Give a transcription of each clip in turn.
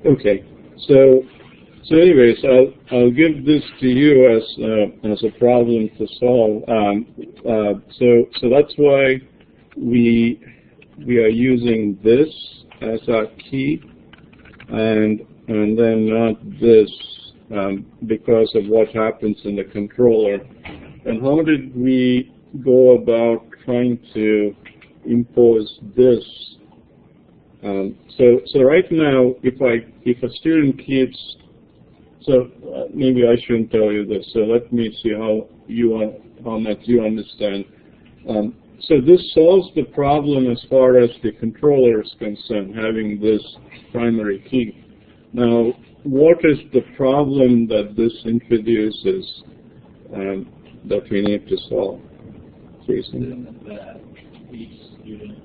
Okay, so anyways, I'll give this to you as a problem to solve. So that's why we are using this as our key, and then not this because of what happens in the controller. And how did we go about trying to impose this? So right now, if a student keeps, maybe I shouldn't tell you this. So let me see how much you understand. So this solves the problem as far as the controller is concerned, having this primary key. Now, what is the problem that this introduces that we need to solve? Jason? That each student,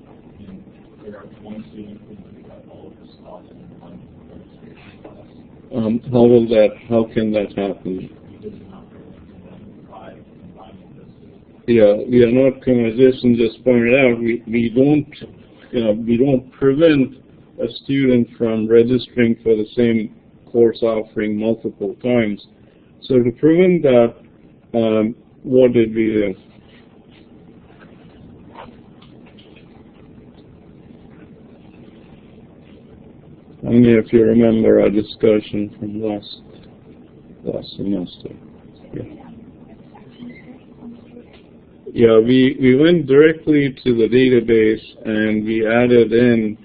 there are one student who will pick up all of the slots in one registration class. How can that happen? Because it's not by combining those two. Yeah, we are not, as Jason just pointed out, we don't prevent a student from registering for the same course offering multiple times. So to prevent that, what did we do? I don't know if you remember our discussion from last semester. Yeah, we went directly to the database and we added in.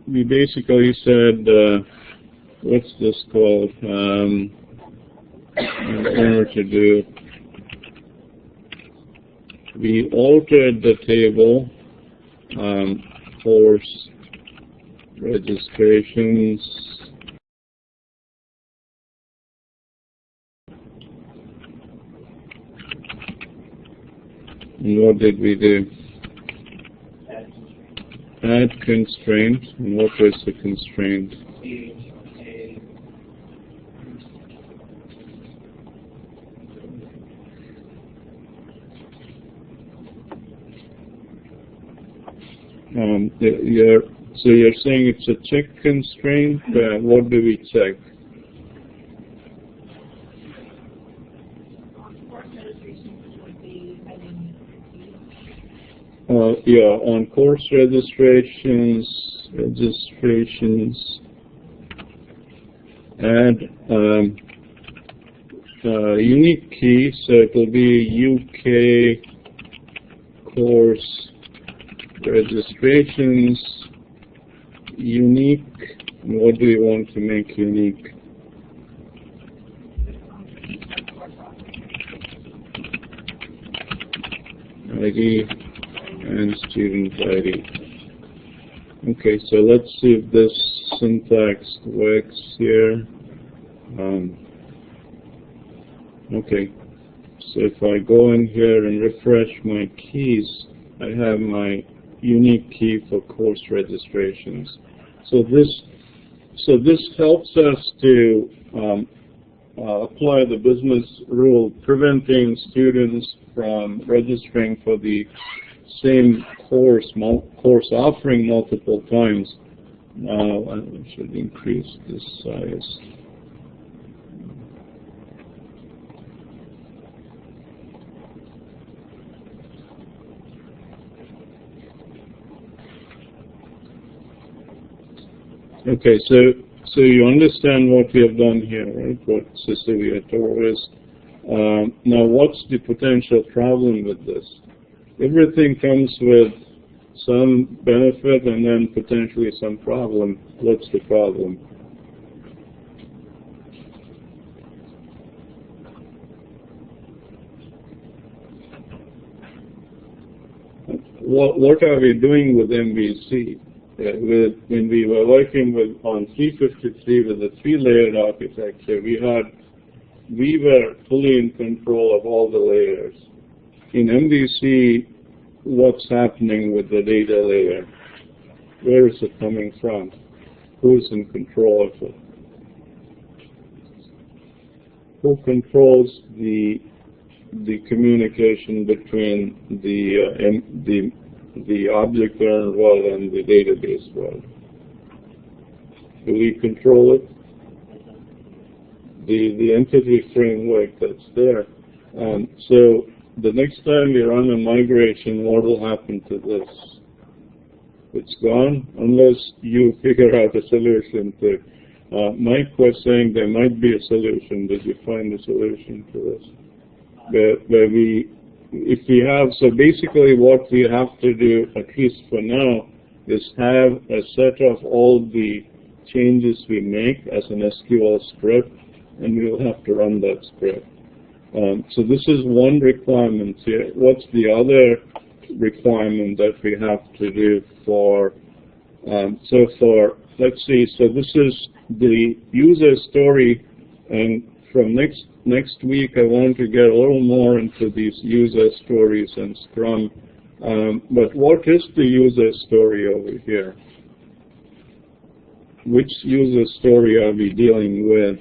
We basically said, what's this called? I don't know what to do. We altered the table. Course registrations. And what did we do? Add constraint. And what was the constraint? So you're saying it's a check constraint. What do we check? Yeah, on course registrations, add unique key. So it will be UK course registrations unique. What do we want to make unique? ID and student ID. Okay, so let's see if this syntax works here. Okay, so if I go in here and refresh my keys, I have my unique key for course registrations. So this helps us to apply the business rule preventing students from registering for the same course offering multiple times. Now I should increase this size. Okay, so you understand what we have done here, right? What Cecilia told us. Now, what's the potential problem with this? Everything comes with some benefit and then potentially some problem. What's the problem? What are we doing with MVC? When we were working on 353 with the 3-layered architecture, we were fully in control of all the layers. In MVC, what's happening with the data layer? Where is it coming from? Who's in control of it? Who controls the communication between the object-oriented world and the database world? Do we control it? The entity framework that's there. So the next time we run a migration, what will happen to this? It's gone unless you figure out a solution to it. Mike was saying there might be a solution. Did you find a solution to this? Where if we have, so basically what we have to do, at least for now, is have a set of all the changes we make as an SQL script, and we will have to run that script. So this is one requirement here. What's the other requirement that we have to do for, let's see, so this is the user story, and from next week I want to get a little more into these user stories and Scrum. But what is the user story over here? Which user story are we dealing with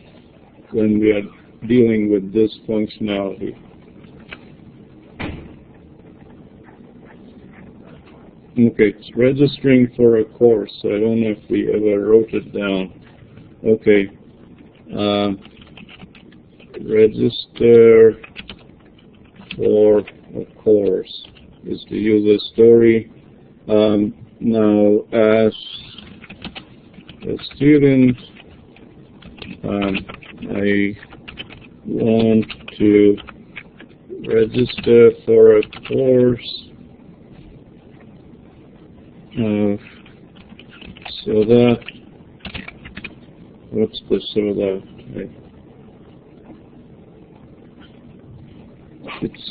when we are dealing with this functionality? Okay, it's registering for a course. I don't know if we ever wrote it down. Okay. Register for a course is the user story. Now, as a student, I want to register for a course. So that, what's the so that? It's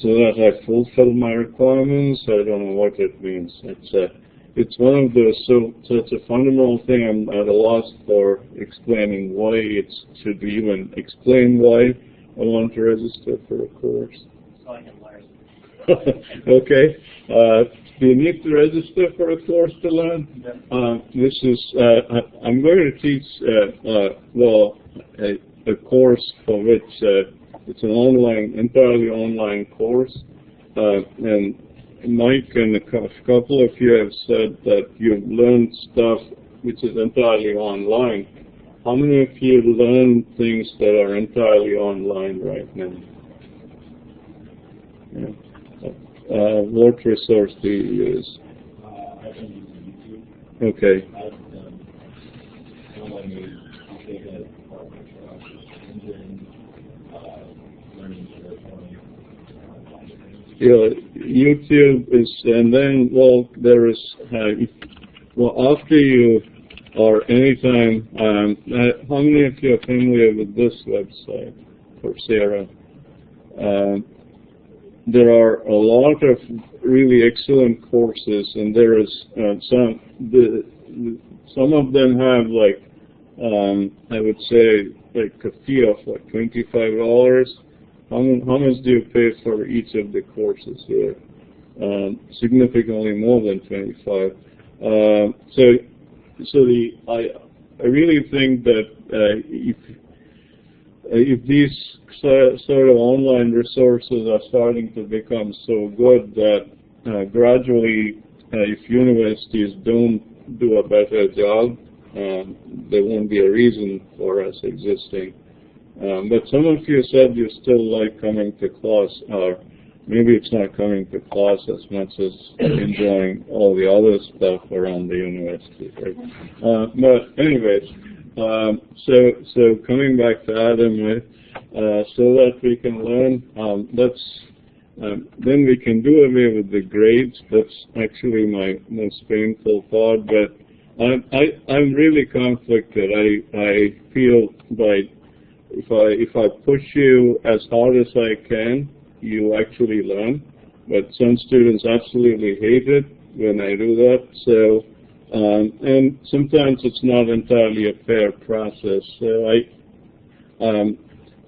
so that I fulfill my requirements. I don't know what it means. It's one of the so it's a fundamental thing. I'm at a loss for explaining why it should even explain why I want to register for a course. So I can learn. Okay. Do you need to register for a course to learn? This is, I'm going to teach, a course for which it's an entirely online course. And Mike and a couple of you have said that you've learned stuff which is entirely online. How many of you learn things that are entirely online right now? Yeah. What resource do you use? I've been using YouTube. Okay. Someone who's learning YouTube is, and then, well, there is, after you, or anytime, how many of you are familiar with this website, Coursera? There are a lot of really excellent courses, and there is some of them have I would say a fee of $25. How much do you pay for each of the courses here? Significantly more than 25. I really think that if these sort of online resources are starting to become so good that gradually, if universities don't do a better job, there won't be a reason for us existing. But some of you said you still like coming to class, or maybe it's not coming to class as much as enjoying all the other stuff around the university, right? But anyways, so coming back to Adam, so that we can learn, then we can do away with the grades. That's actually my most painful part, but I'm really conflicted. I feel like if I push you as hard as I can, you actually learn. But some students absolutely hate it when I do that. So, and sometimes it's not entirely a fair process.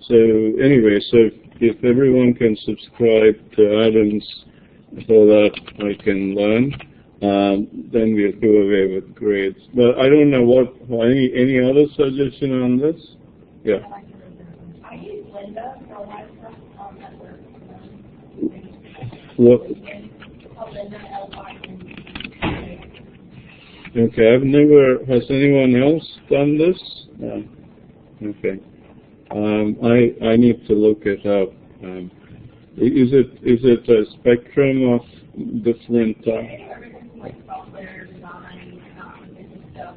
So anyway, so if everyone can subscribe to Adam's so that I can learn, then we'll do away with grades. But I don't know any other suggestion on this? Yeah. I use Linda for a lot of stuff at work. What? Linda, Okay, has anyone else done this? No. Okay. I need to look it up. Is it a spectrum of different? Everything like software design, business stuff,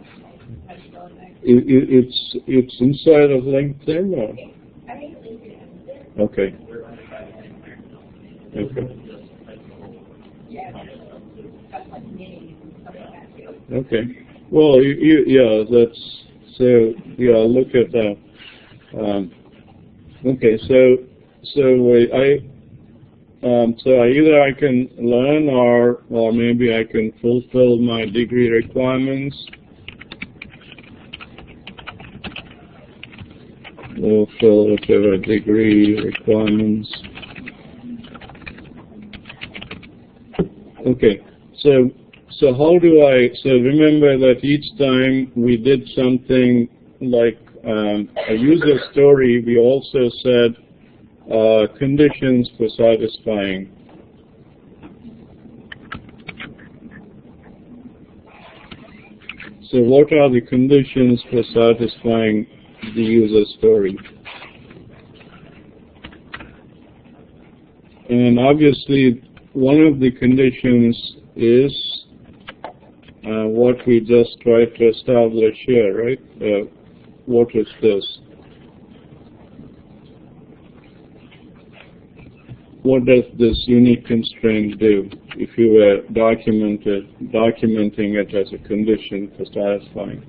that's really nice. It's inside of LinkedIn, or? I mean, LinkedIn. Okay. Okay. Yeah, that's like names and stuff like that too. Okay. Well, yeah, that's so. Yeah, I'll look at that. Okay, so either I can learn or maybe I can fulfill my degree requirements. Fulfill whatever degree requirements. Okay, so how do so remember that each time we did something like a user story, we also said conditions for satisfying. So what are the conditions for satisfying the user story? And obviously one of the conditions is what we just tried to establish here, right? What is this? What does this unique constraint do if you were documenting it as a condition for satisfying?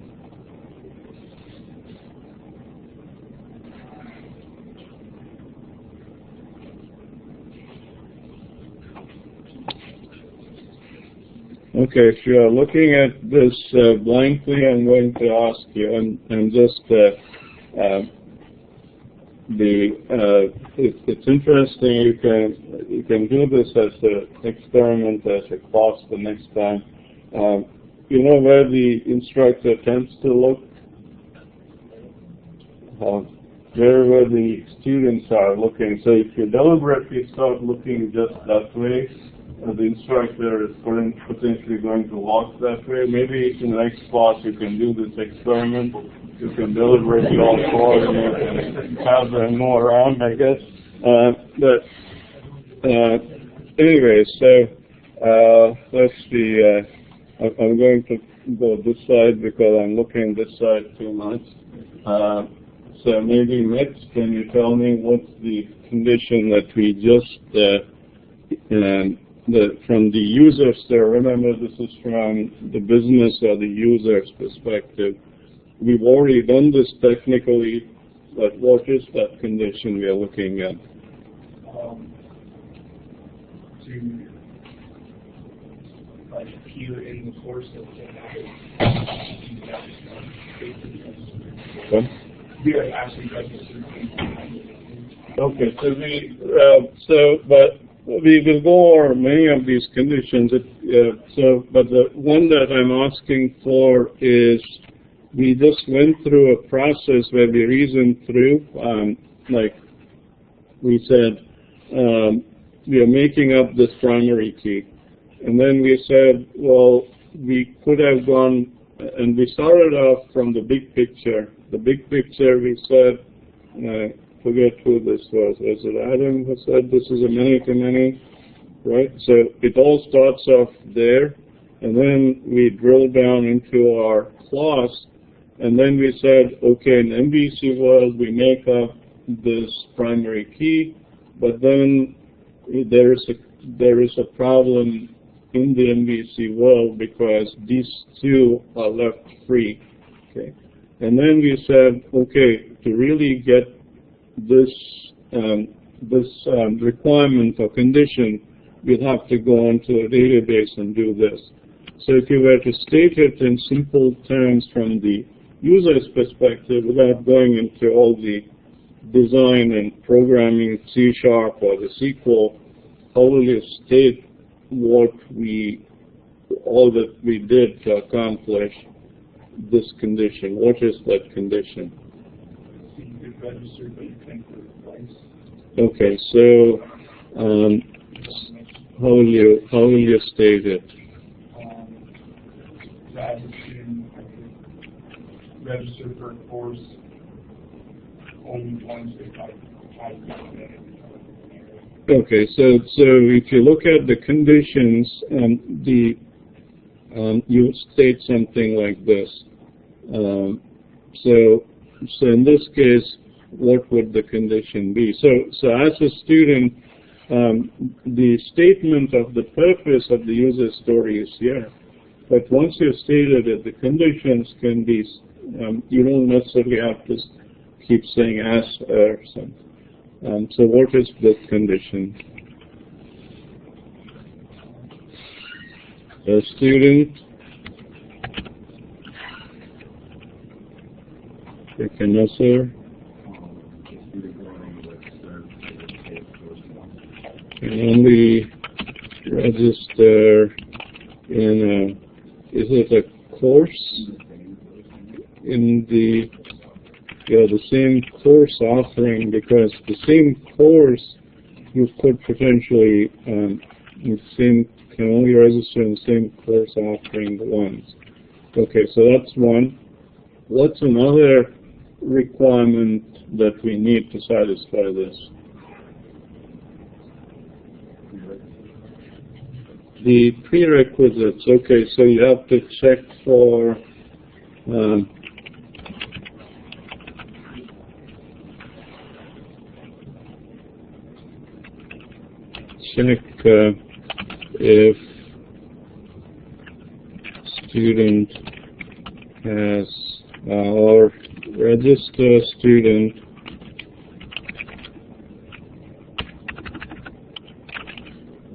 Okay, if you are looking at this blankly, I'm going to ask you, and just it's interesting. You can do this as an experiment, as a class the next time. You know where the instructor tends to look, wherever the students are looking. So if you deliberately start looking just that way, the instructor is potentially going to walk that way. Maybe in the next class you can do this experiment. You can deliberately all coordinate and have them more around, I guess. Anyway, so let's see. I'm going to go this side because I'm looking this side too much. So maybe Mitch, can you tell me what's the condition that we just from the user's, remember this is from the business or the user's perspective. We've already done this technically, but what is that condition we are looking at? To like appear in the course of the What? we are actually registered. Okay, but we will go over many of these conditions. But the one that I'm asking for is we just went through a process where we reasoned through, like we said, we are making up this primary key. And then we said, well, we could have gone, and we started off from the big picture. The big picture, we said, forget who this was. Was it Adam who said this is a many-to-many? Right? So it all starts off there, and then we drill down into our class, and then we said, okay, in MVC world, we make up this primary key, but then there is a problem in the MVC world because these two are left free. Okay, and then we said, okay, to really get this requirement or condition, we'll have to go onto a database and do this. So if you were to state it in simple terms from the user's perspective, without going into all the design and programming C# or the SQL, how will you state all that we did to accomplish this condition? What is that condition? Registered, but you can't put it twice. Okay, so how will you state it? That register for a course only once they try to get it. Okay, so if you look at the conditions, you state something like this. So in this case, what would the condition be? So as a student, the statement of the purpose of the user story is here. But once you've stated it, the conditions can be, you don't necessarily have to keep saying as or something. So what is the condition? A student can answer. Can only register in is it a course in the same course offering, because the same course you could potentially can only register in the same course offering once. Okay, so that's one. What's another requirement that we need to satisfy this? The prerequisites. Okay, so you have to check for if student has or register student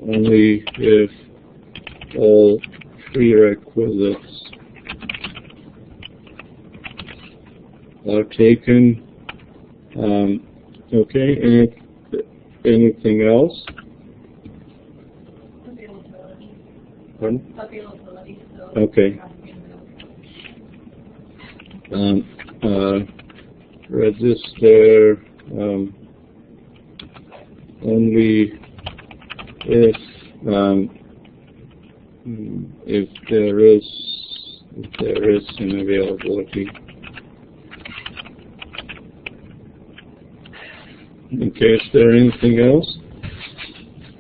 only if all prerequisites are taken. Okay, anything else? Availability. Pardon? Availability. So Okay. Register only if there is an availability. Okay, is there anything else?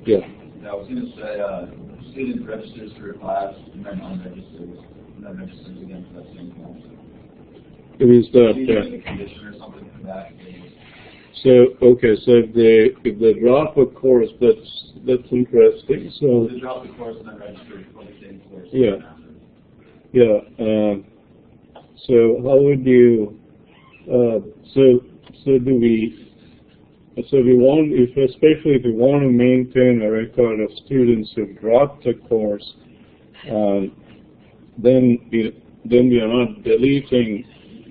Yeah. I was going to say, student registers for a class and then unregisters, and then registers again for that same class. It is that. A condition or something for that. So okay, so if they drop a course, that's interesting. So they drop the course and then register for the same course. Yeah. Yeah. So how would you? So we want, especially if we want to maintain a record of students who dropped the course, then we are not deleting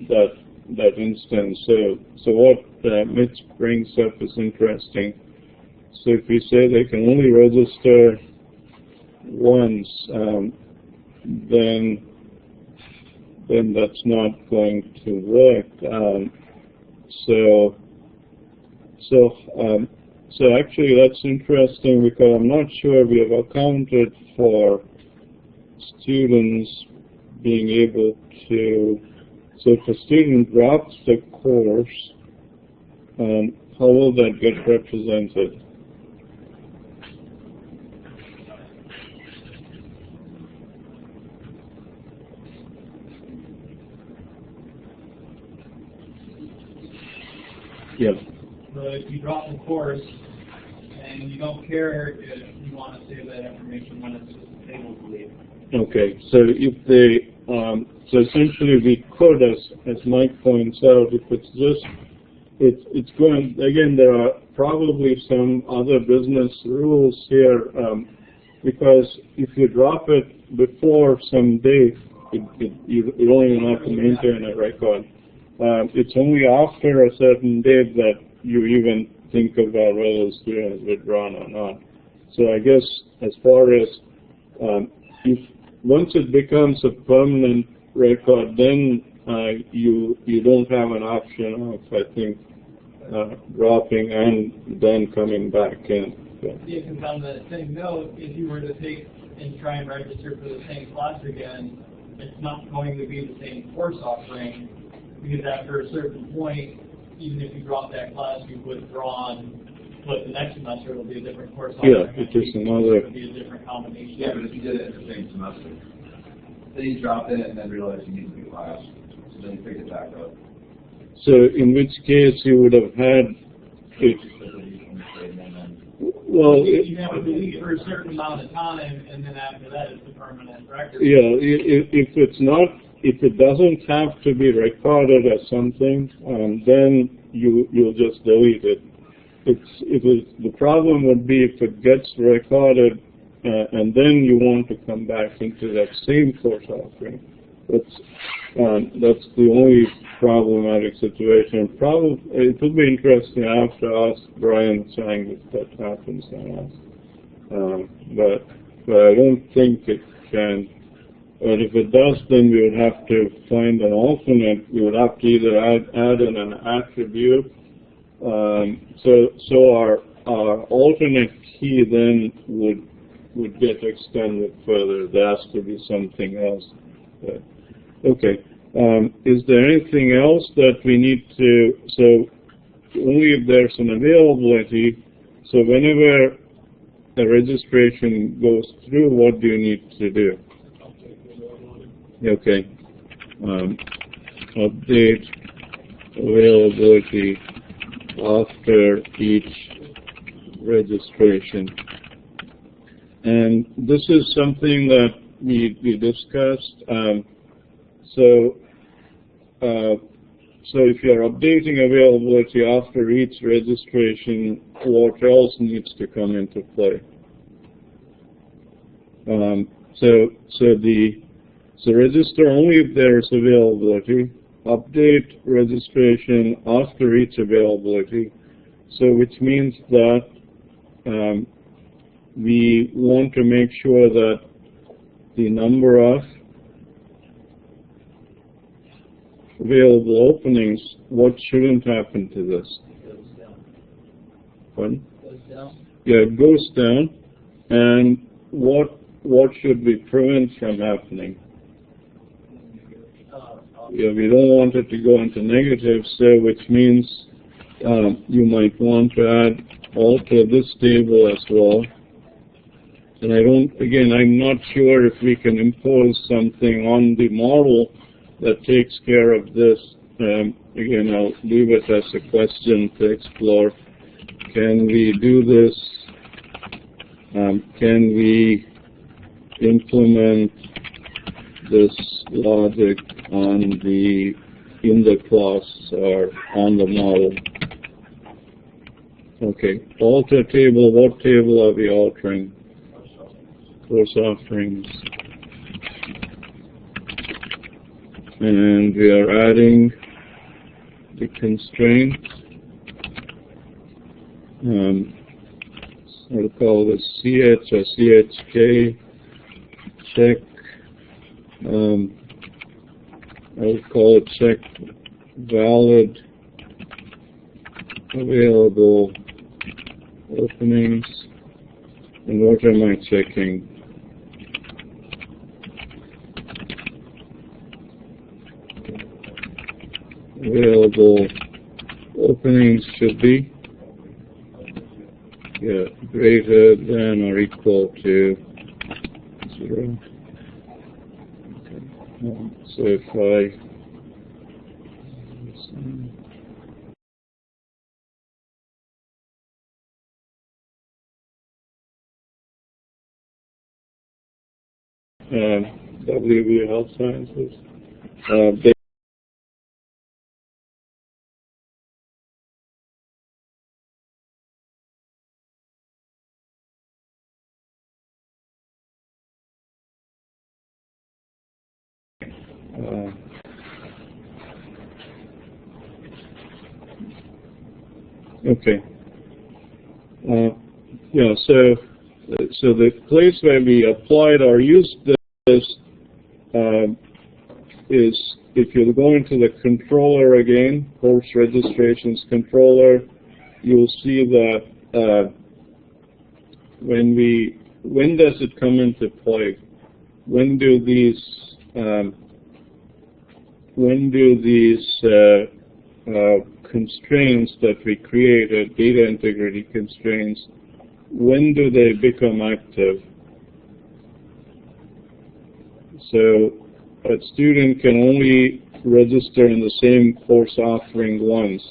that instance. So what Mitch brings up is interesting. So if we say they can only register once, then that's not going to work. So actually that's interesting, because I'm not sure we have accounted for students being able to. So if a student drops the course, how will that get represented? Yeah. So if you drop the course and you don't care if you want to save that information when it's just able to leave. Okay, so if they, so essentially we could, as Mike points out, if it's just, it's going, again, there are probably some other business rules here, because if you drop it before some date, you don't even have to maintain a record. It's only after a certain date that you even think about whether the student is withdrawn or not. So I guess as far as if once it becomes a permanent record, then you don't have an option of, I think, dropping and then coming back in. So. Yeah, because on the same note, if you were to take and try and register for the same class again, it's not going to be the same course offering. because after a certain point, even if you drop that class, you've withdrawn, but the next semester it'll be a different course. Yeah, it is another. It'll be a different combination. Yeah, but if you did it in the same semester, then you dropped it and then realized you need a new class, so then you pick it back up. So in which case you would have had it. Well, You have to delete for a certain amount of time, and then after that it's a permanent record. yeah, if it's not, if it doesn't have to be recorded as something, then you'll just delete it. The problem would be if it gets recorded and then you want to come back into that same course offering. That's the only problematic situation. It will be interesting. I have to ask Brian Chang if that happens or not. But I don't think it can. But if it does, then we would have to find an alternate. We would have to either add in an attribute. So our alternate key then would get extended further. There has to be something else. Okay. Is there anything else that we need to? So only if there's an availability. So whenever a registration goes through, what do you need to do? Okay. Update availability after each registration. And this is something that we discussed. So if you're updating availability after each registration, what else needs to come into play? So register only if there is availability. Update registration after each availability. So which means that we want to make sure that the number of available openings, what shouldn't happen to this? Pardon? Goes down. Yeah, it goes down. And what should we prevent from happening? Yeah, we don't want it to go into negative, so which means you might want to alter this table as well. And I'm not sure if we can impose something on the model that takes care of this. Again, I'll leave it as a question to explore. Can we do this? Can we implement this logic in the class or on the model? Okay, alter table. What table are we altering? Course offerings. And we are adding the constraint. I'll call this CH or CHK. Check. I'll call it check valid available openings. And what am I checking? Available openings should be greater than or equal to 0. Okay. So if I WV Health Sciences. Okay. Yeah. So the place where we applied or used this is if you go into the controller again, course registrations controller, you'll see that when does it come into play? When when do these constraints that we created, data integrity constraints, when do they become active? So a student can only register in the same course offering once.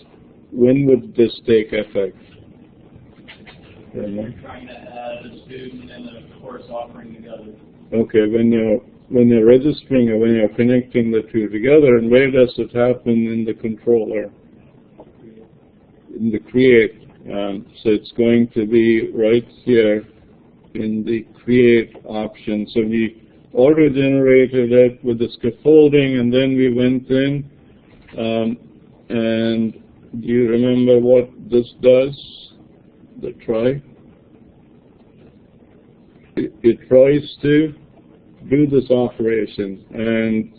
When would this take effect? Trying to add a student and a course offering together. Okay, when you're registering or when you're connecting the two together, and where does it happen in the controller? In the create. So it's going to be right here in the create option. So we auto-generated it with the scaffolding, and then we went in, and do you remember what this does? The try? It tries to do this operation, and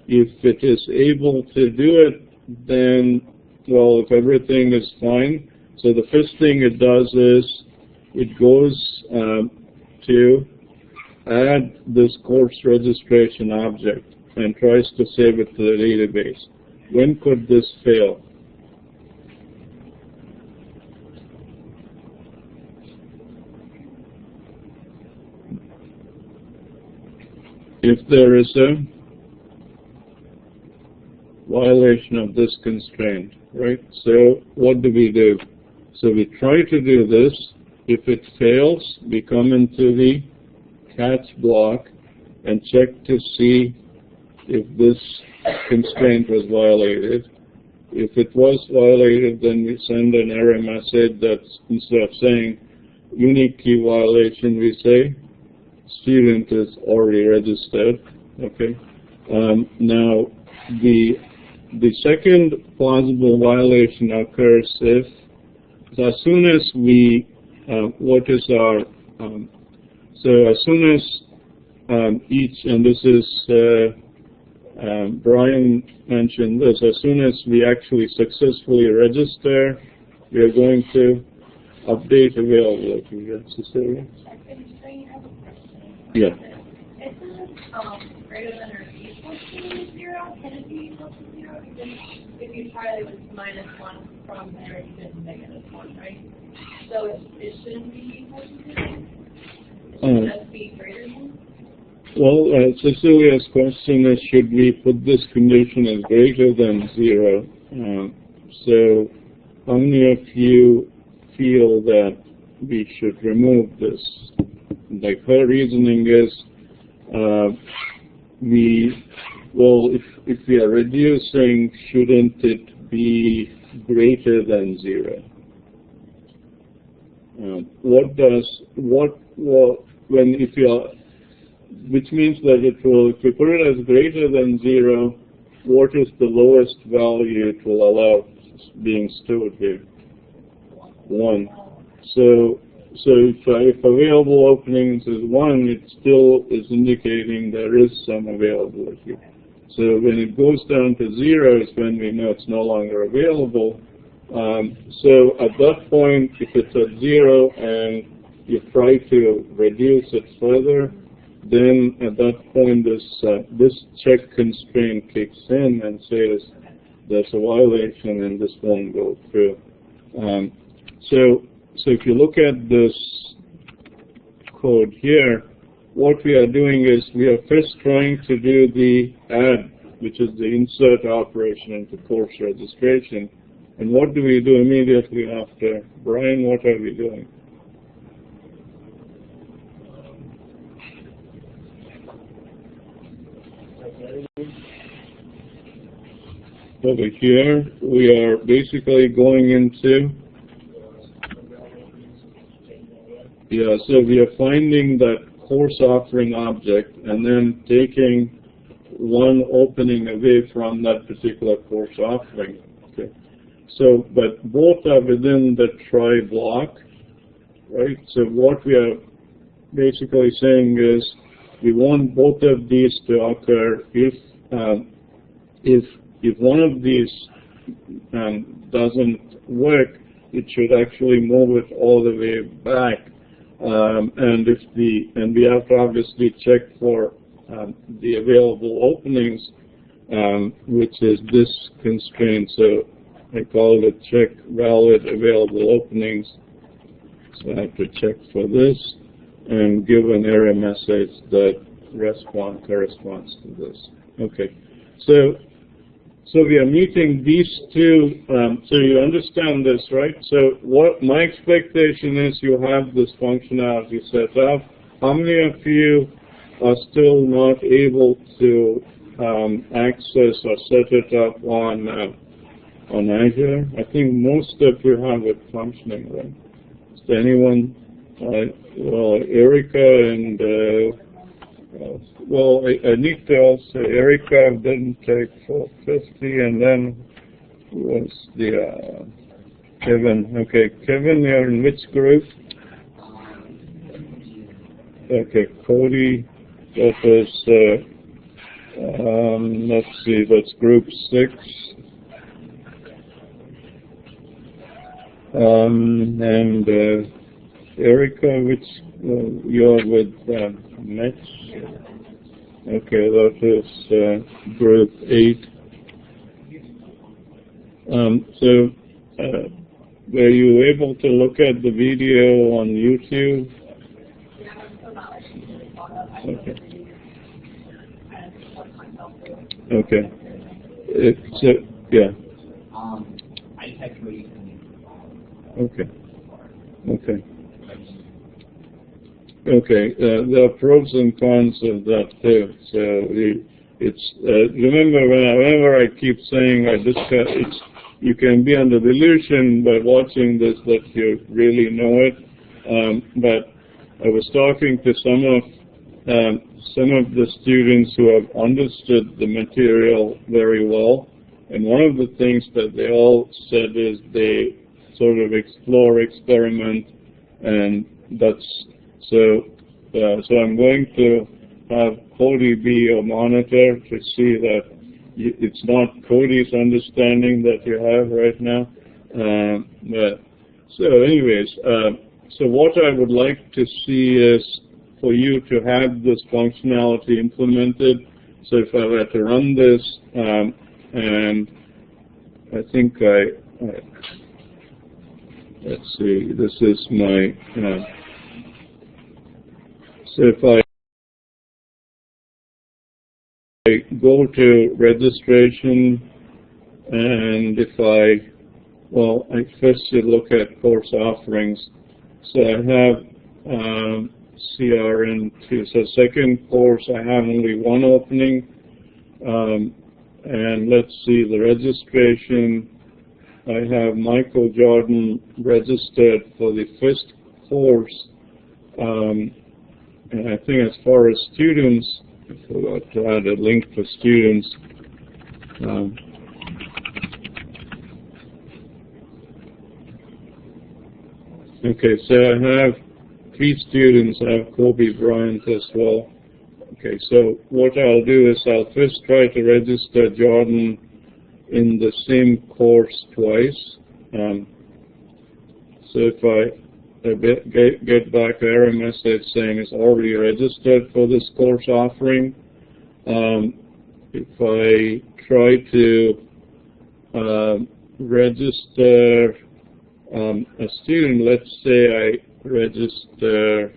if it is able to do it, then, well, if everything is fine, so the first thing it does is it goes to add this course registration object and tries to save it to the database. When could this fail? If there is a violation of this constraint, right? So what do we do? So we try to do this. If it fails, we come into the catch block and check to see if this constraint was violated. If it was violated, then we send an error message that instead of saying unique key violation, we say student is already registered. Okay. Now the second plausible violation occurs if, so as soon as we what is our so as soon as each, and this is Brian mentioned this, as soon as we actually successfully register, we are going to update availability. Yes, Cecilia? Yeah. Isn't greater than or equal to 0? Can it be equal to 0? Because if you try it with -1 from there, you get -1, right? So it shouldn't be equal to 0? It should just be greater than? Well, Cecilia's question is, should we put this condition as greater than 0? So how many of you feel that we should remove this? Like her reasoning is, if we are reducing, shouldn't it be greater than 0? Which means that it will, if we put it as greater than 0, what is the lowest value it will allow being stored here? 1. So if available openings is 1, it still is indicating there is some availability. So when it goes down to 0 is when we know it's no longer available. So at that point, if it's at 0 and you try to reduce it further, then at that point this check constraint kicks in and says there's a violation and this won't go through. So if you look at this code here, what we are doing is we are first trying to do the add, which is the insert operation into course registration. And what do we do immediately after? Brian, what are we doing? Over here, we are basically going into, so we are finding that course offering object and then taking one opening away from that particular course offering. Okay. So, but both are within the try block, right? So what we are basically saying is we want both of these to occur if one of these doesn't work, it should actually move it all the way back. And we have to obviously check for the available openings. which is this constraint. So I call it check valid available openings. So I have to check for this and give an error message that corresponds to this. Okay, so we are meeting these two. So you understand this, right? So what my expectation is, you have this functionality set up. How many of you are still not able to access or set it up on Azure? I think most of you have it functioning, right? Is there anyone? Well, Erica and I need to also, Erica didn't take 450, and then who was the Kevin? Okay, Kevin, you're in which group? Okay, Cody, that is, let's see, that's group 6. And Erica, which you're with Mitch? Okay, that is group 8. So, were you able to look at the video on YouTube? Okay. So, yeah. Okay. Okay. Okay. There are pros and cons of that too. So it's remember whenever I keep saying you can be under the illusion by watching this that you really know it. But I was talking to some of the students who have understood the material very well, and one of the things that they all said is they sort of explore, experiment, and that's so. So I'm going to have Cody be a monitor to see that it's not Cody's understanding that you have right now. So anyways, so what I would like to see is for you to have this functionality implemented. So if I were to run this, and I think let's see, this is my, so if I go to registration, and if I first should look at course offerings. So I have CRN2. So second course, I have only one opening. And let's see, the registration, I have Michael Jordan registered for the first course. And I think as far as students, I forgot to add a link for students. Okay, so I have 3 students. I have Kobe Bryant as well. Okay, so what I'll do is I'll first try to register Jordan in the same course twice. So if I get back an error message saying it's already registered for this course offering, if I try to register a student, let's say I register,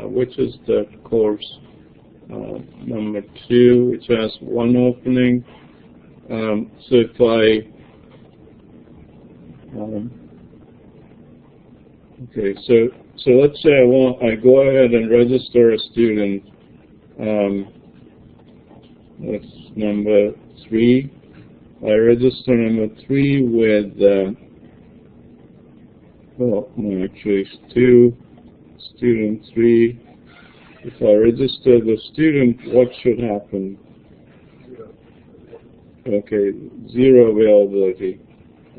which is the course number 2, which has one opening. So if I, okay, so let's say I go ahead and register a student. That's number 3. I register number 3 with, no, actually it's 2, student 3. If I register the student, what should happen? Okay, 0 availability.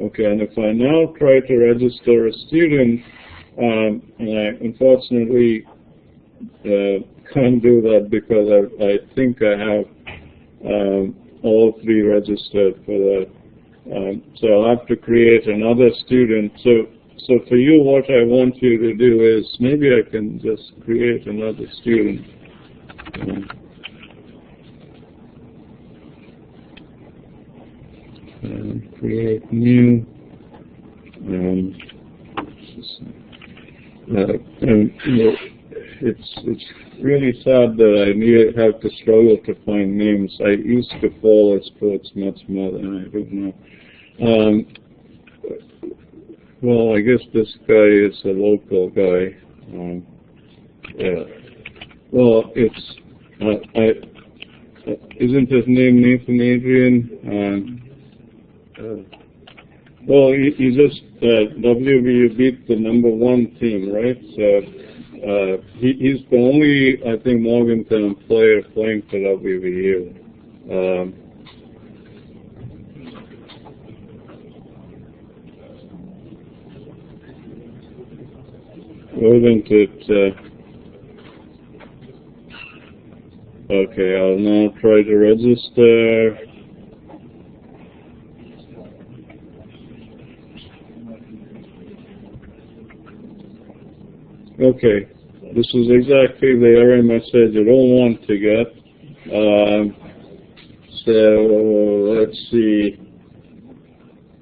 Okay, and if I now try to register a student, and I unfortunately can't do that because I think I have all 3 registered for that. So I'll have to create another student. So for you, what I want you to do is, maybe I can just create another student. create new. It's really sad that I have to struggle to find names. I used to follow sports much more than I do now. Well, I guess this guy is a local guy. Yeah. Well, it's isn't his name Nathan Adrian? Well, he just WVU beat the #1 team, right? So he's the only, I think, Morgantown player playing for WVU. Wasn't it? Okay, I'll now try to register. Okay, this is exactly the error message you don't want to get. So let's see.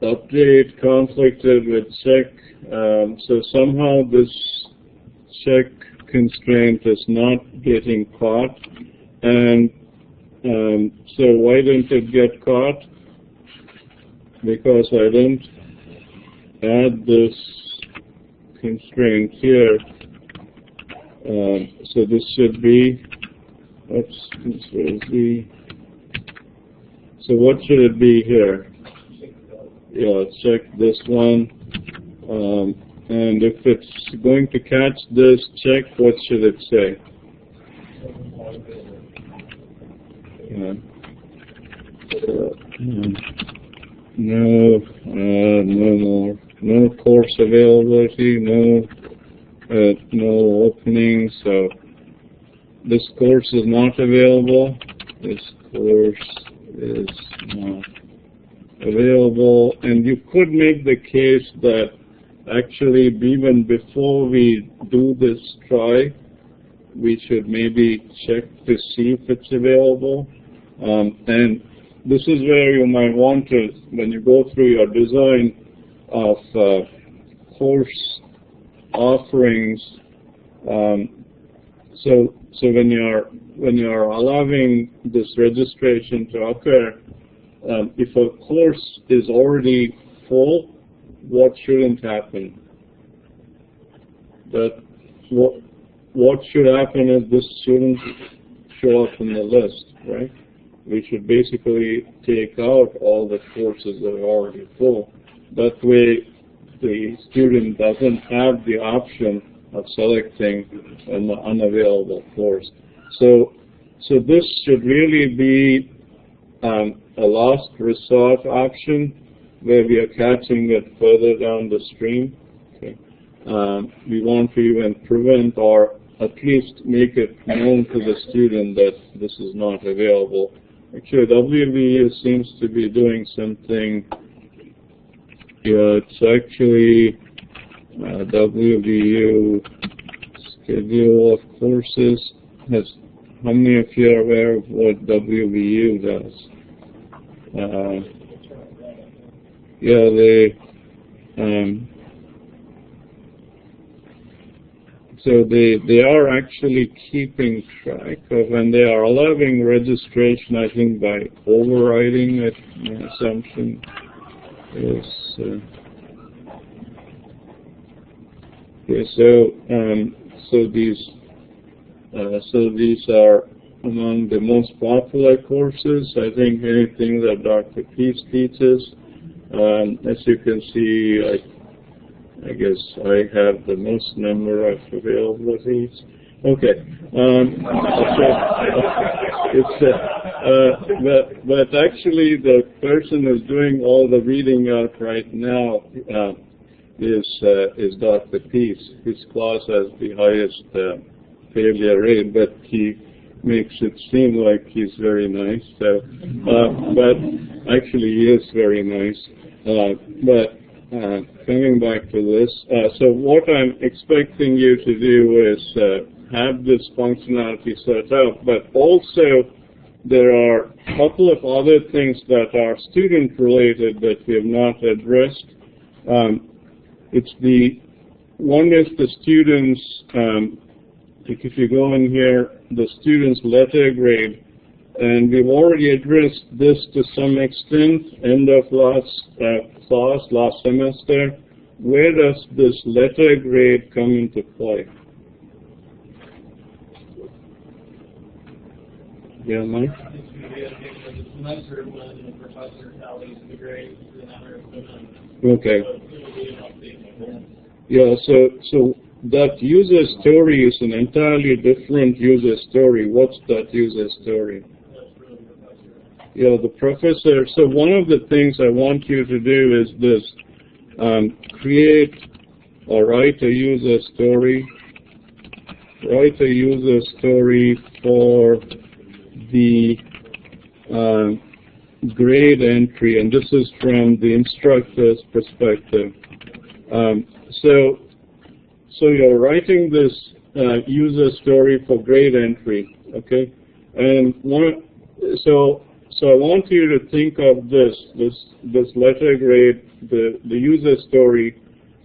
Update conflicted with check. So somehow this check constraint is not getting caught. And so why didn't it get caught? Because I didn't add this constraint here. So this should be, oops, so what should it be here? Yeah, check this one. And if it's going to catch this check, what should it say? No more. No course availability, no opening, so this course is not available. This course is not available, and you could make the case that actually even before we do this try, we should maybe check to see if it's available. And this is where you might want to, when you go through your design of course offerings, so when you're allowing this registration to occur, if a course is already full, what shouldn't happen? But what should happen is this shouldn't show up in the list, right? We should basically take out all the courses that are already full. That way, the student doesn't have the option of selecting an unavailable course. So this should really be a last resort option where we are catching it further down the stream. Okay. We want to even prevent or at least make it known to the student that this is not available. Actually, WVU seems to be doing something. Yeah, it's actually WVU schedule of courses. How many of you are aware of what WVU does? Yeah, they are actually keeping track of, and they are allowing registration, I think, by overriding it. My assumption is okay. So these are among the most popular courses. I think anything that Dr. Peace teaches. As you can see, I guess I have the most number of availabilities. Okay. But actually, the person who's doing all the reading out right now is Dr. Peace. His class has the highest failure rate, but he makes it seem like he's very nice. So, but actually, he is very nice. Coming back to this, so what I'm expecting you to do is have this functionality set up, but also there are a couple of other things that are student-related that we have not addressed. One is the students, if you go in here, the students' letter grade, and we've already addressed this to some extent, end of last semester. Where does this letter grade come into play? Yeah, Mike? It's going to be a case of the semester when the professor tallies the grades and other equipment. Okay. So it'll be an update. Yeah, so that user story is an entirely different user story. What's that user story? That's for the professor. Yeah, the professor. So one of the things I want you to do is this. Create or write a user story. Write a user story for the grade entry, and this is from the instructor's perspective. So you're writing this user story for grade entry, okay? And so I want you to think of this letter grade, the user story,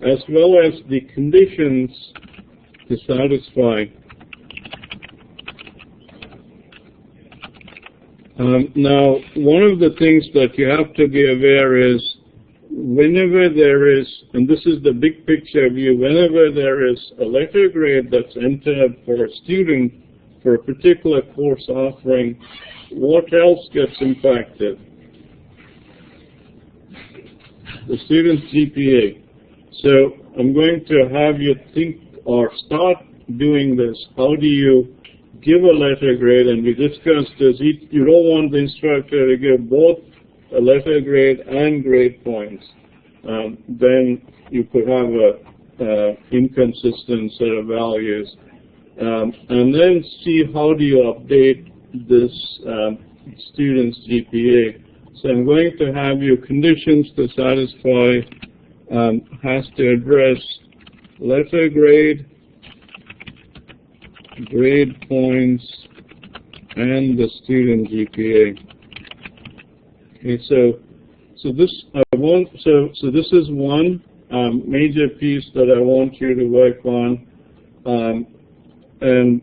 as well as the conditions to satisfy. Now, one of the things that you have to be aware is whenever there is, and this is the big picture view, whenever there is a letter grade that's entered for a student for a particular course offering, what else gets impacted? The student's GPA. So I'm going to have you think or start doing this. How do you give a letter grade? And we discussed this. You don't want the instructor to give both a letter grade and grade points. Then you could have a inconsistent set of values. And then see how do you update this student's GPA. So I'm going to have you conditions to satisfy has to address letter grade, grade points, and the student GPA. Okay, so this is one major piece that I want you to work on, and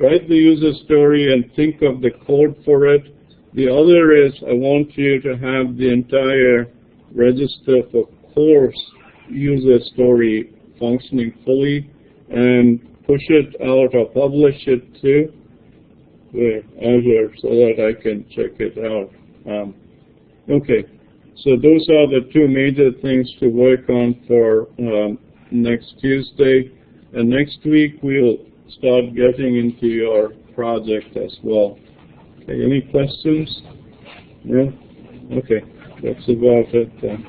write the user story and think of the code for it. The other is I want you to have the entire register for course user story functioning fully and push it out or publish it to Azure so that I can check it out. Okay, so those are the two major things to work on for next Tuesday. And next week we'll start getting into your project as well. Okay, any questions? Yeah? Okay, that's about it then.